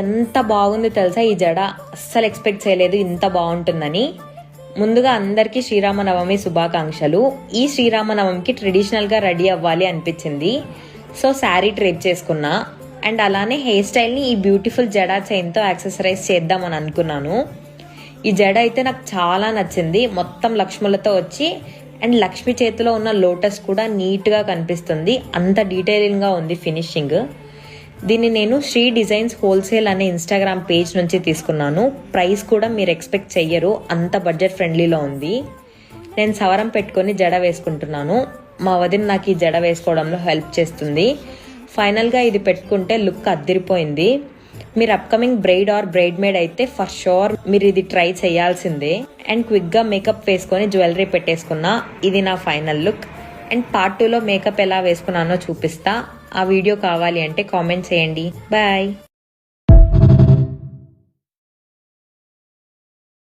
ఎంత బాగుంది తెలుసా ఈ జడ, అస్సలు ఎక్స్పెక్ట్ చేయలేదు ఇంత బాగుంటుందని. ముందుగా అందరికీ శ్రీరామనవమి శుభాకాంక్షలు. ఈ శ్రీరామనవమికి ట్రెడిషనల్గా రెడీ అవ్వాలి అనిపించింది, సో శారీ ట్రేప్ చేసుకున్నా. అండ్ అలానే హెయిర్ స్టైల్ని ఈ బ్యూటిఫుల్ జడా చైన్తో యాక్సెసరైజ్ చేద్దామని అనుకున్నాను. ఈ జడ అయితే నాకు చాలా నచ్చింది, మొత్తం లక్ష్ములతో వచ్చి అండ్ లక్ష్మి చేతిలో ఉన్న లోటస్ కూడా నీట్గా కనిపిస్తుంది, అంత డీటెయిలింగ్గా ఉంది ఫినిషింగ్. దీన్ని నేను శ్రీ డిజైన్స్ హోల్సేల్ అనే ఇన్స్టాగ్రామ్ పేజ్ నుంచి తీసుకున్నాను. ప్రైస్ కూడా మీరు ఎక్స్పెక్ట్ చెయ్యరు, అంత బడ్జెట్ ఫ్రెండ్లీలో ఉంది. నేను సవరం పెట్టుకొని జడ వేసుకుంటున్నాను. మా వదిన నాకు ఈ జడ వేసుకోవడంలో హెల్ప్ చేస్తుంది. ఫైనల్గా ఇది పెట్టుకుంటే లుక్ అద్దిరిపోయింది. మీరు upcoming bride or bridesmaid అయితే ఫర్ షూర్ మీరు ఇది ట్రై చేయాల్సిందే. అండ్ క్విక్గా మేకప్ వేసుకొని జ్యువెలరీ పెట్టేసుకున్నా. ఇది నా ఫైనల్ లుక్. అండ్ పార్ట్ 2లో మేకప్ ఎలా వేసుకున్నానో చూపిస్తా. ఆ వీడియో కావాలి అంటే కామెంట్ చేయండి. బాయ్.